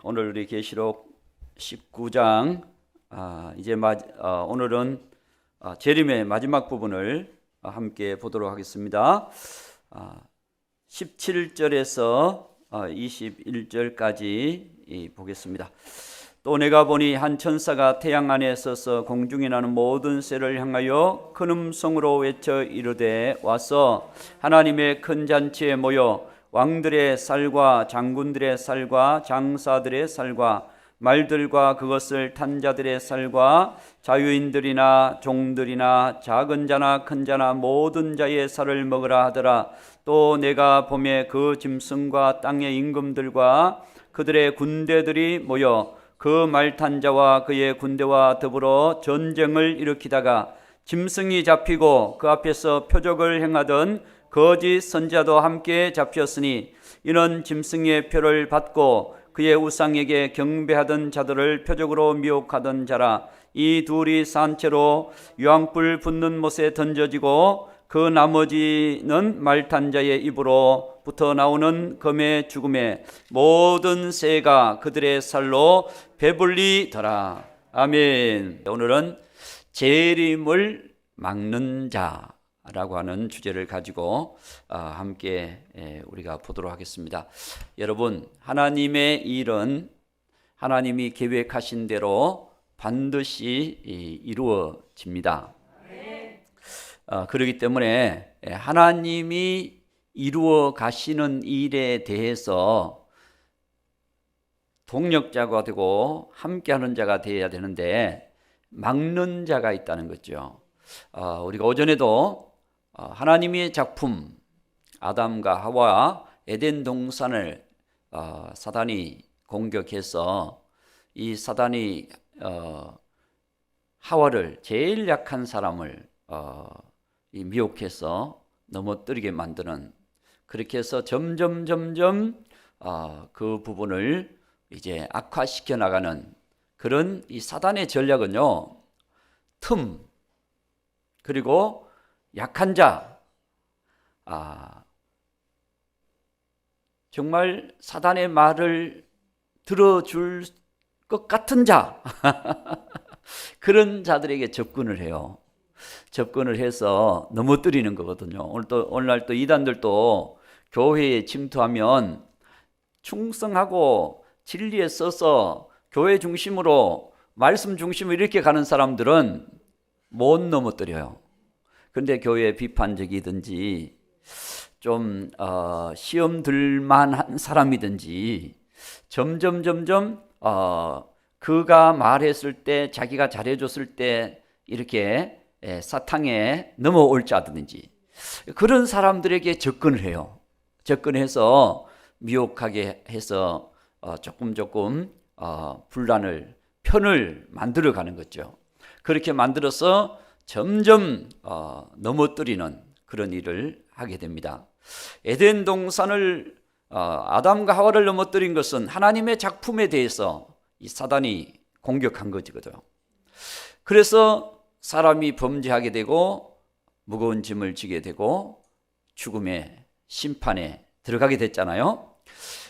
오늘 우리 계시록 19장 오늘은 재림의 마지막 부분을 함께 보도록 하겠습니다. 17절에서 21절까지 보겠습니다. 또 내가 보니 한 천사가 태양 안에 서서 공중에 나는 모든 새를 향하여 큰 음성으로 외쳐 이르되 와서 하나님의 큰 잔치에 모여 왕들의 쌀과 장군들의 쌀과 장사들의 쌀과 말들과 그것을 탄 자들의 쌀과 자유인들이나 종들이나 작은 자나 큰 자나 모든 자의 쌀을 먹으라 하더라. 또 내가 봄에 그 짐승과 땅의 임금들과 그들의 군대들이 모여 그 말 탄 자와 그의 군대와 더불어 전쟁을 일으키다가 짐승이 잡히고 그 앞에서 표적을 행하던 거짓 선지자도 함께 잡혔으니 이는 짐승의 표를 받고 그의 우상에게 경배하던 자들을 표적으로 미혹하던 자라. 이 둘이 산채로 유황불 붙는 못에 던져지고 그 나머지는 말탄 자의 입으로 부터 나오는 검의 죽음에 모든 새가 그들의 살로 배불리더라. 아멘. 오늘은 재림을 막는 자라고 하는 주제를 가지고 함께 우리가 보도록 하겠습니다. 여러분, 하나님의 일은 하나님이 계획하신 대로 반드시 이루어집니다. 그렇기 때문에 하나님이 이루어 가시는 일에 대해서 동력자가 되고 함께하는 자가 되어야 되는데 막는 자가 있다는 거죠. 우리가 오전에도 하나님의 작품 아담과 하와 에덴 동산을 사단이 공격해서 이 사단이 하와를 제일 약한 사람을 미혹해서 넘어뜨리게 만드는, 그렇게 해서 점점 그 부분을 이제 악화시켜 나가는 그런 이 사단의 전략은요, 틈 그리고 약한 자, 정말 사단의 말을 들어줄 것 같은 자 그런 자들에게 접근을 해요. 접근을 해서 넘어뜨리는 거거든요. 오늘날 또 이단들도 교회에 침투하면 충성하고 진리에 써서 교회 중심으로 말씀 중심으로 이렇게 가는 사람들은 못 넘어뜨려요. 그런데 교회 비판적이든지 좀 시험 들만한 사람이든지 점점 그가 말했을 때, 자기가 잘해줬을 때 이렇게 사탕에 넘어올 자든지 그런 사람들에게 접근을 해요. 접근해서 미혹하게 해서 조금 분란을, 편을 만들어가는 거죠. 그렇게 만들어서 점점 넘어뜨리는 그런 일을 하게 됩니다. 에덴 동산을 아담과 하와를 넘어뜨린 것은 하나님의 작품에 대해서 이 사단이 공격한 거거든요. 그래서 사람이 범죄하게 되고 무거운 짐을 지게 되고 죽음의 심판에 들어가게 됐잖아요.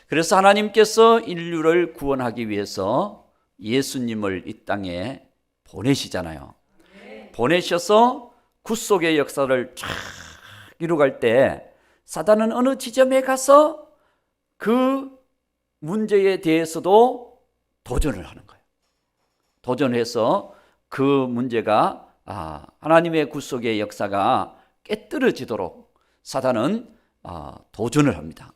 그래서 하나님께서 인류를 구원하기 위해서 예수님을 이 땅에 보내시잖아요. 보내셔서 구속의 역사를 쫙 이루어갈 때 사단은 어느 지점에 가서 그 문제에 대해서도 도전을 하는 거예요. 도전해서 그 문제가 하나님의 구속의 역사가 깨뜨려지도록 사단은 도전을 합니다.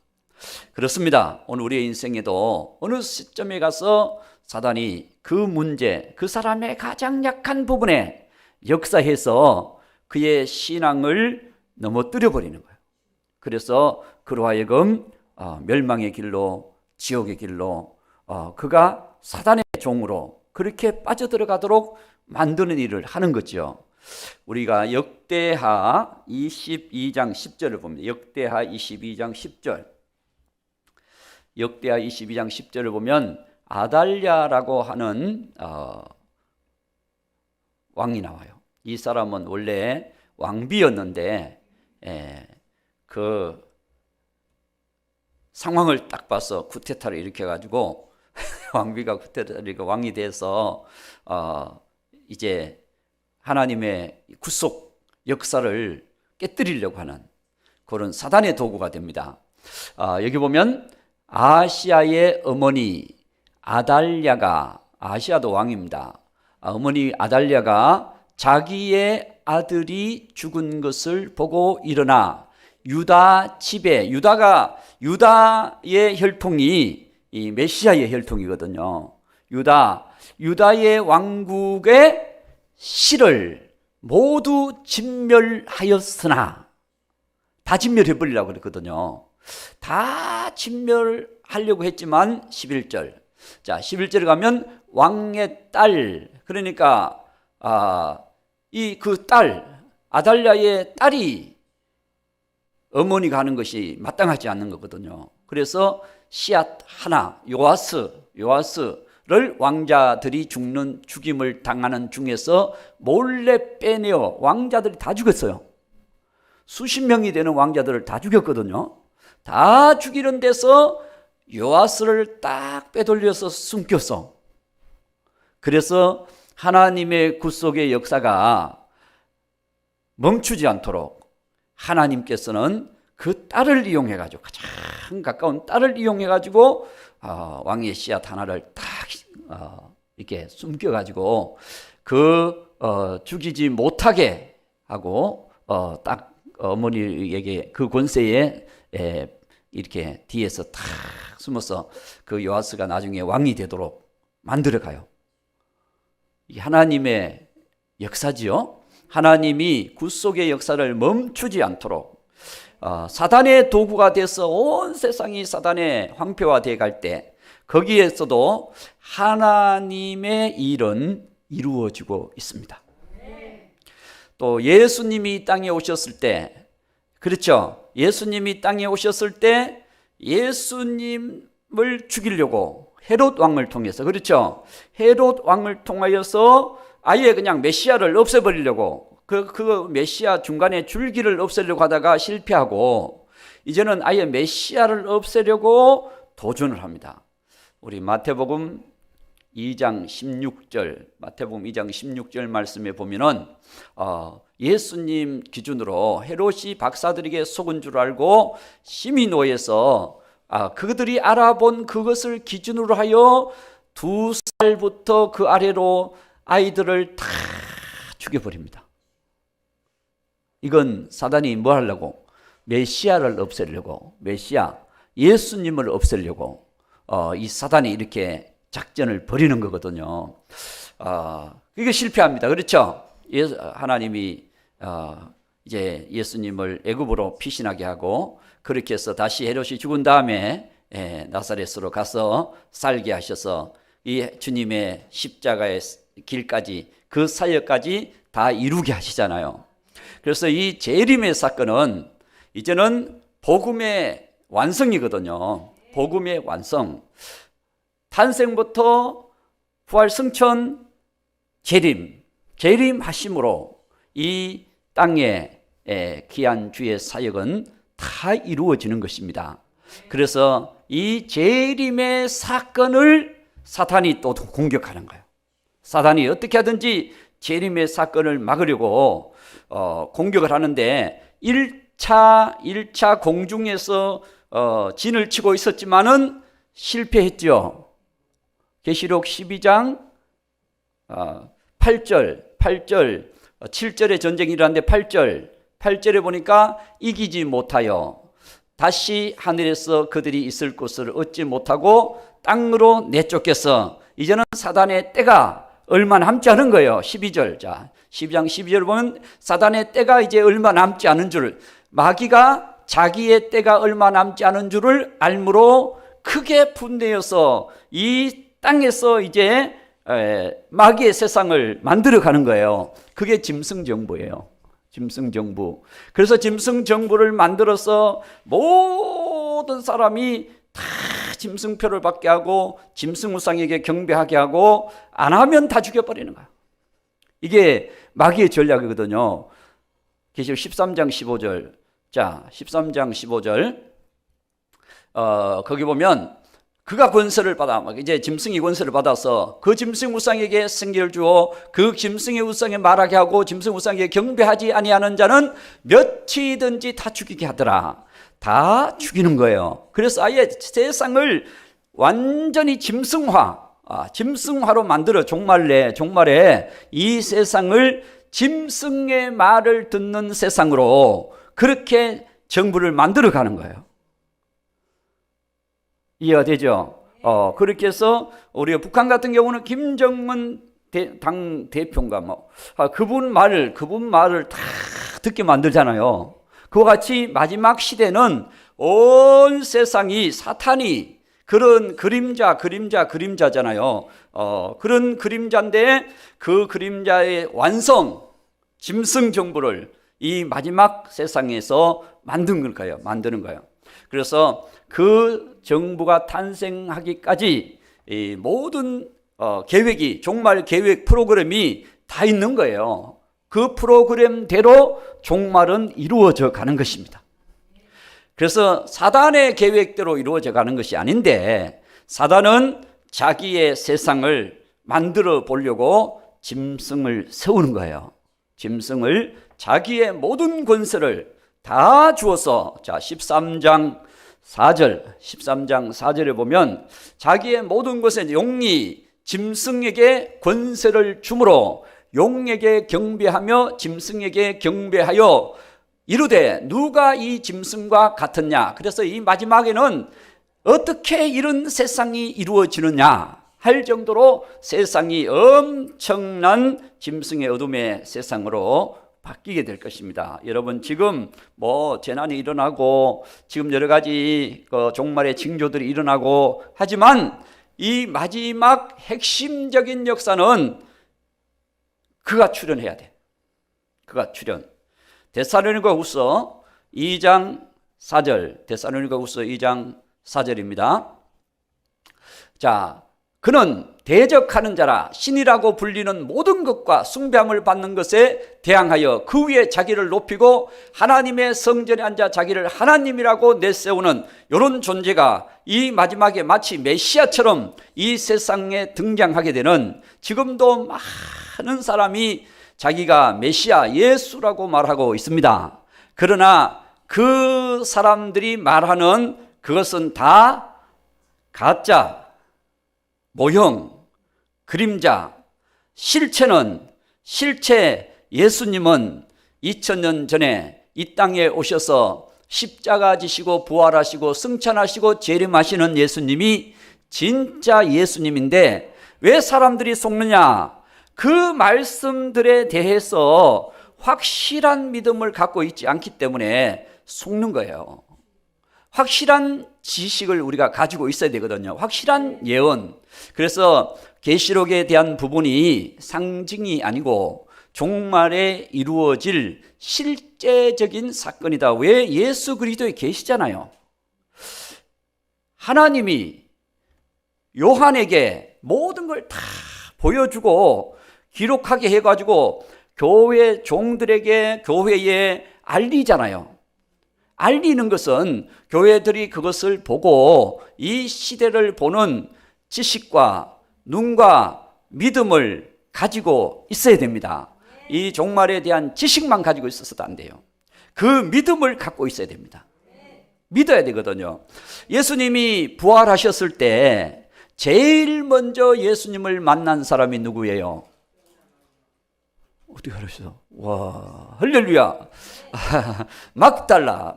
그렇습니다. 오늘 우리의 인생에도 어느 시점에 가서 사단이 그 문제, 그 사람의 가장 약한 부분에 역사해서 그의 신앙을 넘어뜨려 버리는 거예요. 그래서 그로 하여금 멸망의 길로, 지옥의 길로 그가 사단의 종으로 그렇게 빠져들어가도록 만드는 일을 하는 거죠. 우리가 역대하 22장 10절을 봅니다. 역대하 22장 10절. 역대하 22장 10절을 보면 아달랴라고 하는 왕이 나와요. 이 사람은 원래 왕비였는데 그 상황을 딱 봐서 쿠데타를 일으켜가지고 왕비가 그때 왕이 돼서 이제 하나님의 구속 역사를 깨뜨리려고 하는 그런 사단의 도구가 됩니다. 여기 보면 아시아의 어머니 아달랴가, 아시아도 왕입니다. 어머니 아달랴가 자기의 아들이 죽은 것을 보고 일어나 유다 집에, 유다의 혈통이 이 메시아의 혈통이거든요. 유다의 왕국의 실을 모두 진멸하였으나, 다 진멸해버리려고 그랬거든요. 다 진멸하려고 했지만 11절. 자, 11절에 가면 왕의 딸, 그러니까 그 딸, 아달랴의 딸이 어머니가 하는 것이 마땅하지 않는 거거든요. 그래서 씨앗 하나, 요아스를 왕자들이 죽임을 당하는 중에서 몰래 빼내어 왕자들이 다 죽였어요. 수십 명이 되는 왕자들을 다 죽였거든요. 다 죽이는 데서 요아스를 딱 빼돌려서 숨겼어. 그래서 하나님의 구속의 역사가 멈추지 않도록 하나님께서는 그 딸을 이용해가지고, 가장 가까운 딸을 이용해가지고 왕의 씨앗 하나를 딱 이렇게 숨겨가지고 죽이지 못하게 하고 딱 어머니에게 그 권세에 이렇게 뒤에서 탁 숨어서 그 요아스가 나중에 왕이 되도록 만들어가요. 이 하나님의 역사지요. 하나님이 구속의 역사를 멈추지 않도록 사단의 도구가 돼서 온 세상이 사단의 황폐화되어 갈 때 거기에서도 하나님의 일은 이루어지고 있습니다. 또 예수님이 이 땅에 오셨을 때, 그렇죠? 예수님이 땅에 오셨을 때 예수님을 죽이려고 헤롯 왕을 통해서, 그렇죠? 헤롯 왕을 통하여서 아예 그냥 메시아를 없애버리려고, 그 메시아 중간에 줄기를 없애려고 하다가 실패하고, 이제는 아예 메시아를 없애려고 도전을 합니다. 우리 마태복음 2장 16절 말씀에 보면은 예수님 기준으로 헤롯이 박사들에게 속은 줄 알고 심히 노해서 그들이 알아본 그것을 기준으로 하여 2살부터 그 아래로 아이들을 다 죽여버립니다. 이건 사단이 뭐 하려고? 메시아를 없애려고, 예수님을 없애려고 이 사단이 이렇게 작전을 벌이는 거거든요. 이게 실패합니다. 그렇죠? 하나님이 이제 예수님을 애굽으로 피신하게 하고, 그렇게 해서 다시 헤롯이 죽은 다음에 나사렛으로 가서 살게 하셔서 이 주님의 십자가의 길까지, 그 사역까지 다 이루게 하시잖아요. 그래서 이 재림의 사건은 이제는 복음의 완성이거든요. 복음의 완성. 탄생부터 부활, 승천, 재림하심으로 이 땅에 귀한 주의 사역은 다 이루어지는 것입니다. 그래서 이 재림의 사건을 사탄이 또 공격하는 거예요. 사탄이 어떻게 하든지 재림의 사건을 막으려고 공격을 하는데, 1차 공중에서 진을 치고 있었지만은 실패했죠. 계시록 12장 8절 7절의 전쟁이 일어났는데 8절에 보니까 이기지 못하여 다시 하늘에서 그들이 있을 곳을 얻지 못하고 땅으로 내쫓겨서, 이제는 사단의 때가 얼마 남지 않은 거예요. 12절. 자, 12장 12절 보면 사단의 때가 이제 얼마 남지 않은 줄, 마귀가 자기의 때가 얼마 남지 않은 줄을 알므로 크게 분내어서 이 땅에서 이제 마귀의 세상을 만들어 가는 거예요. 그게 짐승정부예요. 짐승정부. 그래서 짐승정부를 만들어서 모든 사람이 다 짐승표를 받게 하고 짐승우상에게 경배하게 하고, 안 하면 다 죽여버리는 거야. 이게 마귀의 전략이거든요. 계시록 13장 15절. 자, 13장 15절. 거기 보면 그가 권세를 받아 이제 짐승이 권세를 받아서 그 짐승 우상에게 생기를 주어 그 짐승의 우상에 말하게 하고 짐승 우상에게 경배하지 아니하는 자는 몇이든지 다 죽이게 하더라. 다 죽이는 거예요. 그래서 아예 세상을 완전히 짐승화로 만들어 종말에 이 세상을 짐승의 말을 듣는 세상으로 그렇게 정부를 만들어 가는 거예요. 이해가 되죠? 그렇게 해서 우리가 북한 같은 경우는 김정은 당 대표인가 그분 말을 다 듣게 만들잖아요. 그와 같이 마지막 시대는 온 세상이 사탄이 그런 그림자잖아요. 그런 그림자인데 그 그림자의 완성, 짐승 정부를 이 마지막 세상에서 만드는 거예요. 그래서 그 정부가 탄생하기까지 이 모든 계획이 종말 계획 프로그램이 다 있는 거예요. 그 프로그램대로 종말은 이루어져 가는 것입니다. 그래서 사단의 계획대로 이루어져 가는 것이 아닌데 사단은 자기의 세상을 만들어 보려고 짐승을 세우는 거예요. 짐승을 자기의 모든 권세를 다 주어서 13장 4절에 보면 자기의 모든 것에 용이 짐승에게 권세를 주므로 용에게 경배하며 짐승에게 경배하여 이르되 누가 이 짐승과 같으냐. 그래서 이 마지막에는 어떻게 이런 세상이 이루어지느냐 할 정도로 세상이 엄청난 짐승의 어둠의 세상으로 바뀌게 될 것입니다. 여러분 지금 재난이 일어나고 지금 여러 가지 종말의 징조들이 일어나고 하지만 이 마지막 핵심적인 역사는 그가 출현해야 돼. 그가 출현. 데살로니가후서 2장 4절입니다. 자, 그는 대적하는 자라 신이라고 불리는 모든 것과 숭배함을 받는 것에 대항하여 그 위에 자기를 높이고 하나님의 성전에 앉아 자기를 하나님이라고 내세우는 이런 존재가 이 마지막에 마치 메시아처럼 이 세상에 등장하게 되는, 지금도 많은 사람이 자기가 메시아 예수라고 말하고 있습니다. 그러나 그 사람들이 말하는 그것은 다 가짜, 모형, 그림자. 실체 예수님은 2000년 전에 이 땅에 오셔서 십자가 지시고 부활하시고 승천하시고 재림하시는 예수님이 진짜 예수님인데 왜 사람들이 속느냐? 그 말씀들에 대해서 확실한 믿음을 갖고 있지 않기 때문에 속는 거예요. 확실한 지식을 우리가 가지고 있어야 되거든요. 확실한 예언. 그래서 계시록에 대한 부분이 상징이 아니고 종말에 이루어질 실제적인 사건이다. 왜? 예수 그리스도에 계시잖아요. 하나님이 요한에게 모든 걸 다 보여주고 기록하게 해가지고 교회 종들에게 교회에 알리잖아요. 알리는 것은 교회들이 그것을 보고 이 시대를 보는 지식과 눈과 믿음을 가지고 있어야 됩니다. 이 종말에 대한 지식만 가지고 있어서도 안 돼요. 그 믿음을 갖고 있어야 됩니다. 믿어야 되거든요. 예수님이 부활하셨을 때 제일 먼저 예수님을 만난 사람이 누구예요? 어떻게 알았어? 와, 할렐루야. 막달라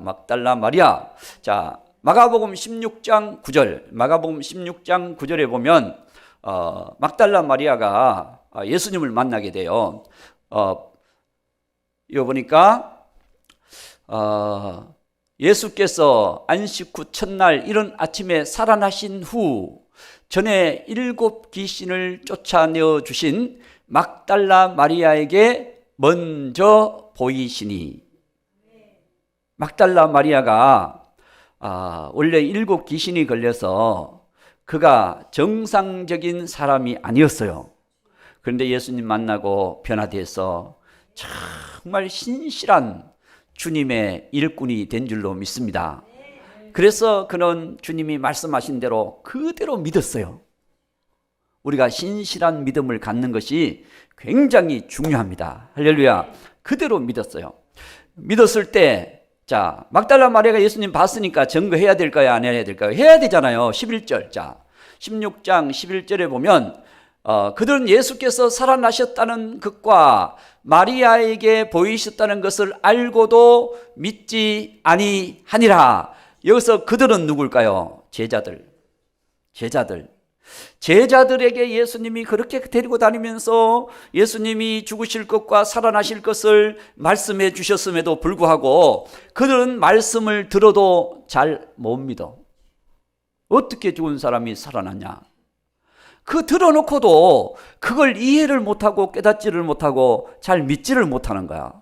마리아. 자, 마가복음 16장 9절에 보면 막달라 마리아가 예수님을 만나게 돼요. 이거 보니까 예수께서 안식 후 첫날 이른 아침에 살아나신 후 전에 7 귀신을 쫓아내어 주신 막달라 마리아에게 먼저 보이시니, 막달라 마리아가 원래 7 귀신이 걸려서 그가 정상적인 사람이 아니었어요. 그런데 예수님 만나고 변화돼서 정말 신실한 주님의 일꾼이 된 줄로 믿습니다. 그래서 그는 주님이 말씀하신 대로 그대로 믿었어요. 우리가 신실한 믿음을 갖는 것이 굉장히 중요합니다. 할렐루야. 그대로 믿었어요. 믿었을 때, 자, 막달라 마리아가 예수님 봤으니까 증거해야 될까요? 안 해야 될까요? 해야 되잖아요. 11절. 자, 16장 11절에 보면 그들은 예수께서 살아나셨다는 것과 마리아에게 보이셨다는 것을 알고도 믿지 아니하니라. 여기서 그들은 누굴까요? 제자들에게 예수님이 그렇게 데리고 다니면서 예수님이 죽으실 것과 살아나실 것을 말씀해 주셨음에도 불구하고 그들은 말씀을 들어도 잘 못 믿어. 어떻게 죽은 사람이 살아나냐? 그 들어놓고도 그걸 이해를 못하고 깨닫지를 못하고 잘 믿지를 못하는 거야.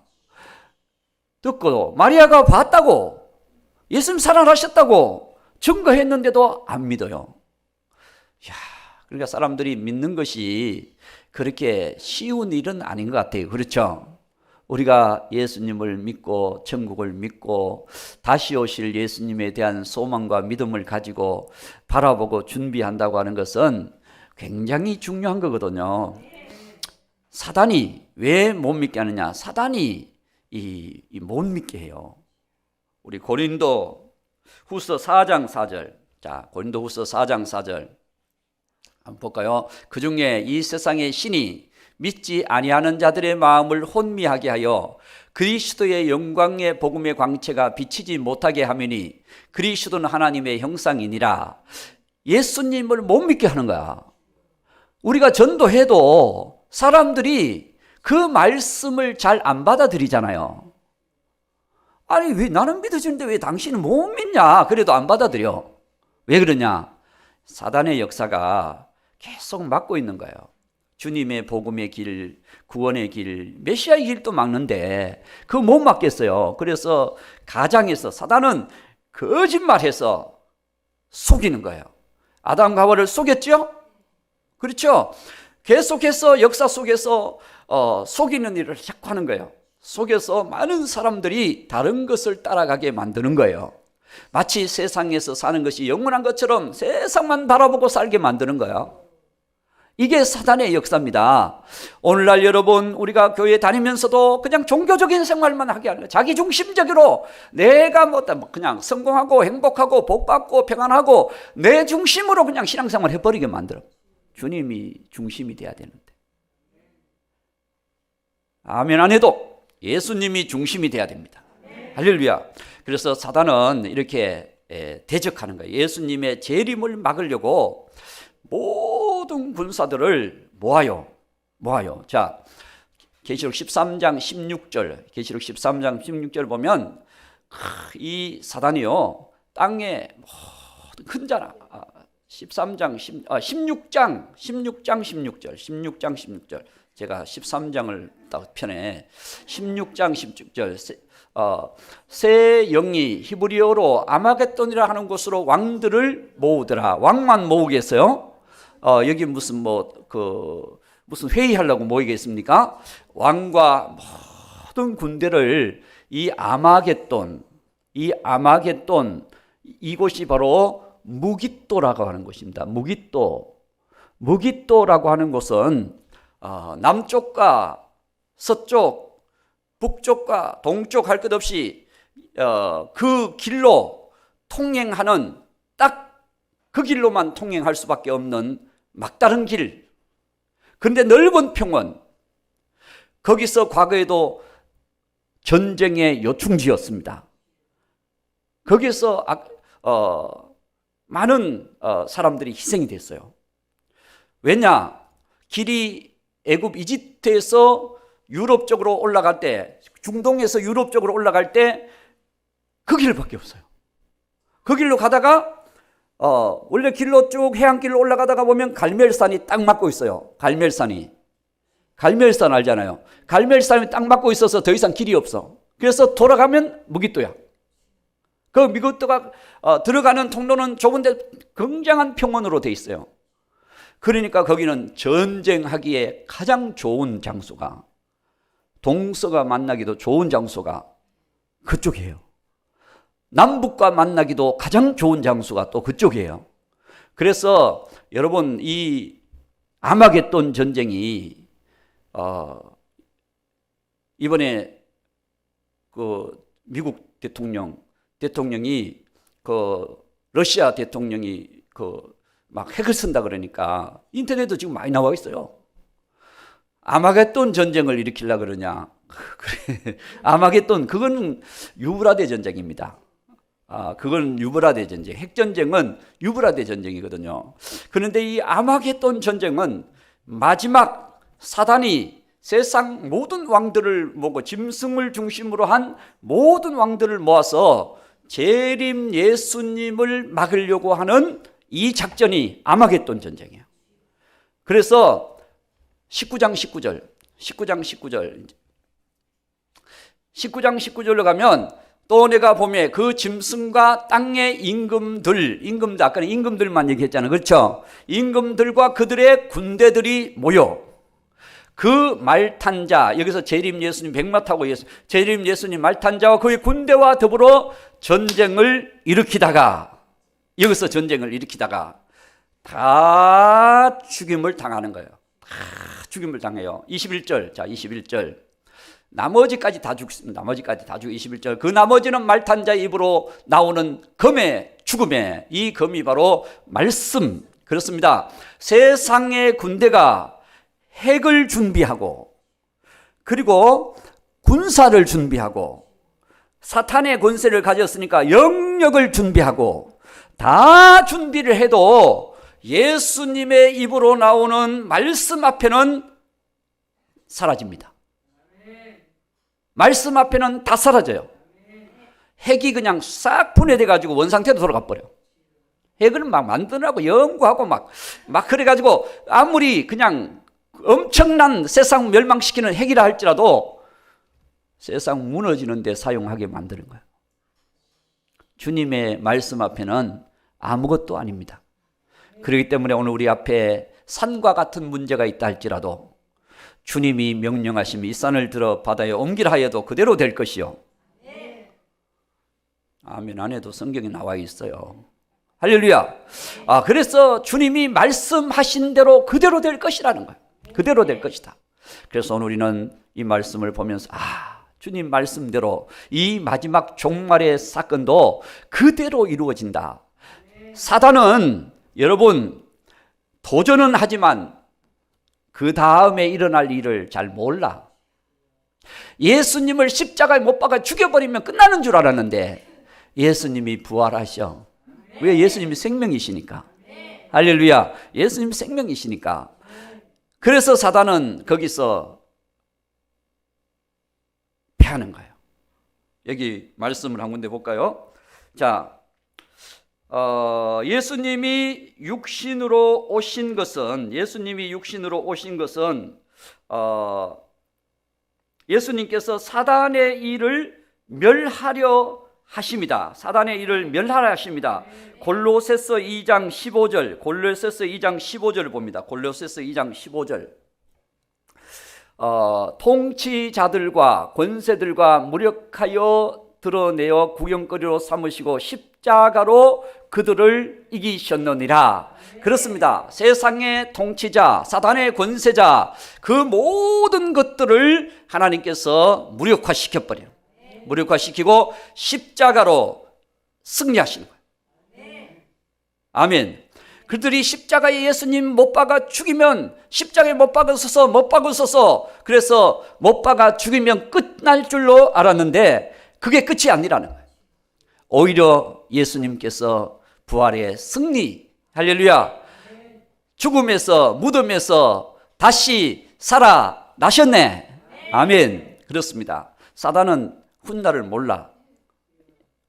듣고 마리아가 봤다고, 예수님 살아나셨다고 증거했는데도 안 믿어요. 야, 그러니까 사람들이 믿는 것이 그렇게 쉬운 일은 아닌 것 같아요. 그렇죠? 우리가 예수님을 믿고 천국을 믿고 다시 오실 예수님에 대한 소망과 믿음을 가지고 바라보고 준비한다고 하는 것은 굉장히 중요한 거거든요. 사단이 왜 못 믿게 하느냐? 사단이 못 믿게 해요. 우리 고린도 후서 4장 4절. 자, 고린도 후서 4장 4절. 한번 볼까요? 그 중에 이 세상의 신이 믿지 아니하는 자들의 마음을 혼미하게 하여 그리스도의 영광의 복음의 광채가 비치지 못하게 하매니 그리스도는 하나님의 형상이니라. 예수님을 못 믿게 하는 거야. 우리가 전도해도 사람들이 그 말씀을 잘 안 받아들이잖아요. 아니, 왜 나는 믿어지는데 왜 당신은 못 믿냐? 그래도 안 받아들여. 왜 그러냐? 사단의 역사가 계속 막고 있는 거예요. 주님의 복음의 길, 구원의 길, 메시아의 길도 막는데 그거 못 막겠어요. 그래서 가장에서 사단은 거짓말해서 속이는 거예요. 아담과 하와를 속였죠? 그렇죠? 계속해서 역사 속에서 속이는 일을 자꾸 하는 거예요. 속여서 많은 사람들이 다른 것을 따라가게 만드는 거예요. 마치 세상에서 사는 것이 영원한 것처럼 세상만 바라보고 살게 만드는 거예요. 이게 사단의 역사입니다. 오늘날 여러분, 우리가 교회 다니면서도 그냥 종교적인 생활만 하게 하는 거예요. 자기 중심적으로 내가 그냥 성공하고 행복하고 복받고 평안하고 내 중심으로 그냥 신앙생활 해버리게 만들어. 주님이 중심이 돼야 되는데. 아멘 안 해도 예수님이 중심이 돼야 됩니다. 할렐루야. 그래서 사단은 이렇게 대적하는 거예요. 예수님의 재림을 막으려고 모든 군사들을 모아요. 자, 계시록 13장 16절, 계시록 13장 16절 보면 이 사단이요, 땅에 모든 큰 자나 16장 16절. 제가 13장을 딱 펴내. 16장 16절. 새 영이 히브리어로 아마겟돈이라 하는 곳으로 왕들을 모으더라. 왕만 모으겠어요? 여기 무슨 무슨 회의하려고 모이겠습니까? 왕과 모든 군대를 이 아마겟돈, 이곳이 바로 무깃도라고 하는 곳입니다. 무깃도라고 하는 곳은 남쪽과 서쪽, 북쪽과 동쪽 할 것 없이 그 길로 통행하는, 딱 그 길로만 통행할 수밖에 없는 막다른 길. 그런데 넓은 평원. 거기서 과거에도 전쟁의 요충지였습니다. 거기서 많은 사람들이 희생이 됐어요. 왜냐? 길이 애굽 이집트에서 유럽 쪽으로 올라갈 때, 중동에서 유럽 쪽으로 올라갈 때 그 길밖에 없어요. 그 길로 가다가 원래 길로 쭉 해안길로 올라가다가 보면 갈멜산이 딱 맞고 있어요. 갈멜산 알잖아요. 갈멜산이 딱 맞고 있어서 더 이상 길이 없어. 그래서 돌아가면 무깃도야. 그 무깃도가 들어가는 통로는 좁은데 굉장한 평원으로 돼 있어요. 그러니까 거기는 전쟁하기에 가장 좋은 장소가, 동서가 만나기도 좋은 장소가 그쪽이에요. 남북과 만나기도 가장 좋은 장소가 또 그쪽이에요. 그래서 여러분, 이 아마겟돈 전쟁이 이번에 그 미국 대통령이 그 러시아 대통령이 그 막 핵을 쓴다 그러니까 인터넷도 지금 많이 나와 있어요. 아마겟돈 전쟁을 일으키려고 그러냐? 그래. 아마겟돈, 그건 유브라데 전쟁입니다. 그건 유브라데 전쟁. 핵전쟁은 유브라데 전쟁이거든요. 그런데 이 아마겟돈 전쟁은 마지막 사단이 세상 모든 왕들을 모고 짐승을 중심으로 한 모든 왕들을 모아서 재림 예수님을 막으려고 하는 이 작전이 아마겟돈 전쟁이에요. 그래서 19장 19절로 가면 또 내가 보매 그 짐승과 땅의 임금들, 아까는 임금들만 얘기했잖아요. 그렇죠? 임금들과 그들의 군대들이 모여 그 말탄 자, 여기서 재림 예수님 백마 타고 재림 예수님 말탄 자와 그의 군대와 더불어 전쟁을 일으키다가, 여기서 전쟁을 일으키다가 다 죽임을 당하는 거예요. 다 죽임을 당해요. 21절. 자, 21절. 나머지까지 다 죽습니다. 나머지까지 다 죽고 21절. 그 나머지는 말탄 자의 입으로 나오는 검의 죽음에, 이 검이 바로 말씀. 그렇습니다. 세상의 군대가 핵을 준비하고 그리고 군사를 준비하고 사탄의 권세를 가졌으니까 영역을 준비하고 다 준비를 해도 예수님의 입으로 나오는 말씀 앞에는 사라집니다. 말씀 앞에는 다 사라져요. 핵이 그냥 싹 분해돼 가지고 원상태로 돌아가 버려. 핵을 막 만드느라고 연구하고 막 그래 가지고 아무리 그냥 엄청난 세상 멸망시키는 핵이라 할지라도 세상 무너지는 데 사용하게 만드는 거예요. 주님의 말씀 앞에는 아무것도 아닙니다. 그렇기 때문에 오늘 우리 앞에 산과 같은 문제가 있다 할지라도 주님이 명령하시면 이 산을 들어 바다에 옮기라 하여도 그대로 될 것이요. 아멘. 안에도 성경에 나와 있어요. 할렐루야. 그래서 주님이 말씀하신 대로 그대로 될 것이라는 거예요. 그대로 될 것이다. 그래서 오늘 우리는 이 말씀을 보면서 주님 말씀대로 이 마지막 종말의 사건도 그대로 이루어진다. 사단은 여러분 도전은 하지만 그 다음에 일어날 일을 잘 몰라. 예수님을 십자가에 못 박아 죽여버리면 끝나는 줄 알았는데 예수님이 부활하셔. 왜? 예수님이 생명이시니까. 할렐루야. 예수님이 생명이시니까. 그래서 사단은 거기서 패하는 거예요. 여기 말씀을 한 군데 볼까요? 자, 예수님이 육신으로 오신 것은 예수님께서 사단의 일을 멸하려 하십니다. 사단의 일을 멸하려 하십니다. 골로새서 2장 15절을 봅니다. 골로새서 2장 15절. 통치자들과 권세들과 무력하여 드러내어 구경거리로 삼으시고 십자가로 그들을 이기셨느니라. 그렇습니다. 세상의 통치자, 사단의 권세자, 그 모든 것들을 하나님께서 무력화시켜버려요. 무력화시키고 십자가로 승리하시는 거예요. 아멘. 그들이 십자가에 예수님 못 박아 죽이면, 십자가에 못 박으셔서 그래서 못 박아 죽이면 끝날 줄로 알았는데 그게 끝이 아니라는 거예요. 오히려 예수님께서 부활의 승리, 할렐루야, 죽음에서, 무덤에서 다시 살아나셨네. 아멘. 그렇습니다. 사단은 훗날을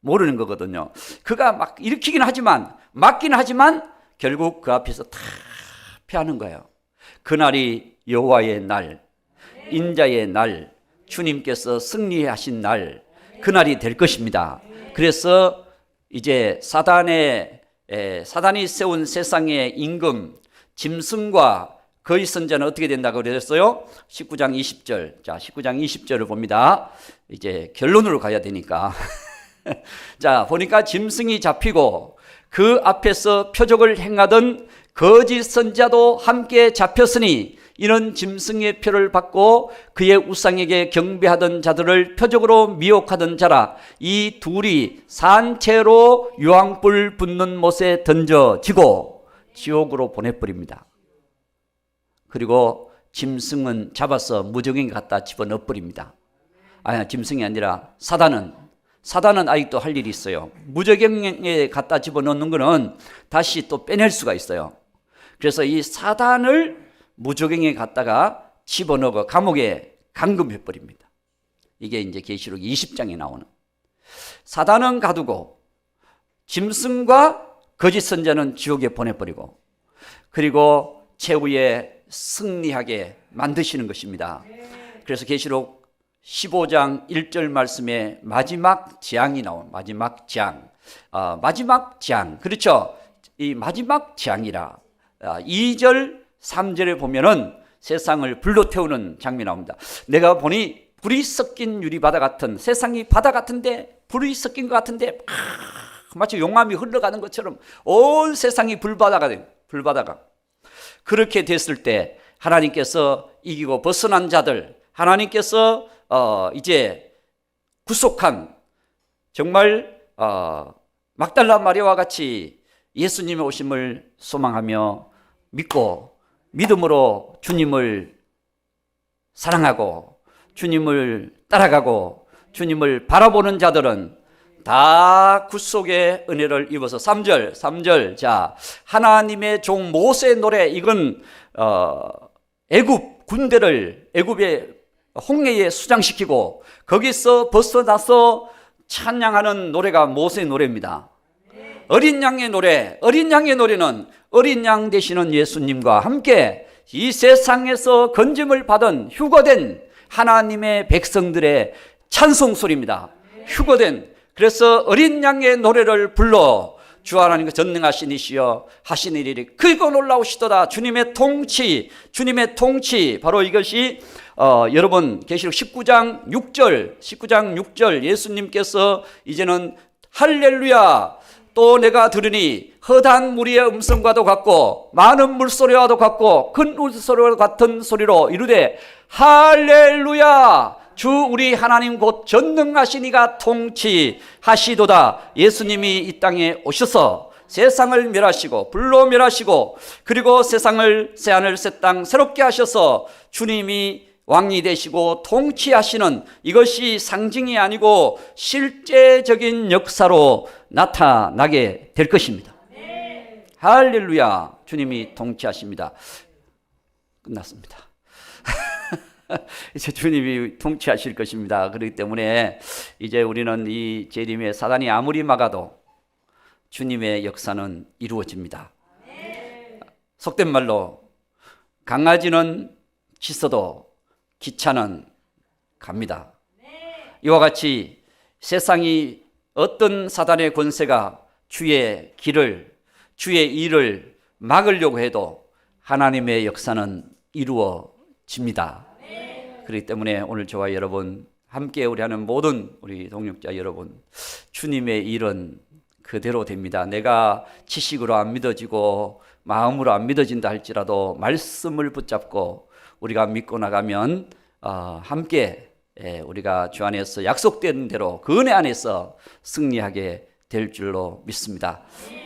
모르는 거거든요. 그가 막 일으키긴 하지만, 막긴 하지만 결국 그 앞에서 다 패하는 거예요. 그날이 여호와의 날, 인자의 날, 주님께서 승리하신 날, 그날이 될 것입니다. 그래서 이제 사단이 세운 세상의 임금, 짐승과 그의 선자는 어떻게 된다고 그랬어요? 19장 20절. 자, 19장 20절을 봅니다. 이제 결론으로 가야 되니까. 자, 보니까 짐승이 잡히고 그 앞에서 표적을 행하던 거짓 선자도 함께 잡혔으니 이는 짐승의 표를 받고 그의 우상에게 경배하던 자들을 표적으로 미혹하던 자라. 이 둘이 산채로 유황불 붙는 못에 던져지고 지옥으로 보내버립니다. 그리고 짐승은 잡아서 무적행에 갖다 집어넣어버립니다. 짐승이 아니라 사단은 아직도 할 일이 있어요. 무적행에 갖다 집어넣는 거는 다시 또 빼낼 수가 있어요. 그래서 이 사단을 무적행에 갖다가 집어넣어 감옥에 감금해버립니다. 이게 이제 계시록 20장에 나오는. 사단은 가두고 짐승과 거짓 선자는 지옥에 보내버리고 그리고 최후에 승리하게 만드시는 것입니다. 그래서 계시록 15장 1절 말씀에 마지막 재앙이 나온 마지막 재앙. 마지막 재앙. 그렇죠. 이 마지막 재앙이라 2절 3절에 보면은 세상을 불로 태우는 장면이 나옵니다. 내가 보니 불이 섞인 유리바다 같은, 세상이 바다 같은데 불이 섞인 것 같은데 마치 용암이 흘러가는 것처럼 온 세상이 불바다가 돼요. 불바다가. 그렇게 됐을 때 하나님께서 이기고 벗어난 자들, 하나님께서 이제 구속한 정말 막달라 마리아와 같이 예수님의 오심을 소망하며 믿고 믿음으로 주님을 사랑하고 주님을 따라가고 주님을 바라보는 자들은 다 구속의 은혜를 입어서 3절 자, 하나님의 종 모세의 노래. 이건 애굽 군대를 애굽의 홍해에 수장시키고 거기서 벗어나서 찬양하는 노래가 모세의 노래입니다. 어린 양의 노래. 어린 양의 노래는 어린 양 되시는 예수님과 함께 이 세상에서 건짐을 받은 휴거된 하나님의 백성들의 찬송 소리입니다. 휴거된. 그래서 어린 양의 노래를 불러 주 하나님과 전능하신 이시여 하시는 일이 크고 놀라우시도다. 주님의 통치, 주님의 통치. 바로 이것이 여러분 계시록 19장 6절 예수님께서 이제는 할렐루야, 또 내가 들으니 허다한 무리의 음성과도 같고 많은 물소리와도 같고 큰 물소리와 같은 소리로 이르되 할렐루야, 주 우리 하나님 곧 전능하신 이가 통치하시도다. 예수님이 이 땅에 오셔서 세상을 멸하시고 불로 멸하시고 그리고 세상을 새하늘 새 땅 새롭게 하셔서 주님이 왕이 되시고 통치하시는, 이것이 상징이 아니고 실제적인 역사로 나타나게 될 것입니다. 할렐루야, 주님이 통치하십니다. 끝났습니다. 이제 주님이 통치하실 것입니다. 그렇기 때문에 이제 우리는 이 재림에 사단이 아무리 막아도 주님의 역사는 이루어집니다. 속된 말로 강아지는 짖어도 기차는 갑니다. 이와 같이 세상이 어떤 사단의 권세가 주의 길을, 주의 일을 막으려고 해도 하나님의 역사는 이루어집니다. 그렇기 때문에 오늘 저와 여러분 함께 우리 하는 모든 우리 동역자 여러분, 주님의 일은 그대로 됩니다. 내가 지식으로 안 믿어지고 마음으로 안 믿어진다 할지라도 말씀을 붙잡고 우리가 믿고 나가면 함께 우리가 주 안에서 약속된 대로 그 은혜 안에서 승리하게 될 줄로 믿습니다.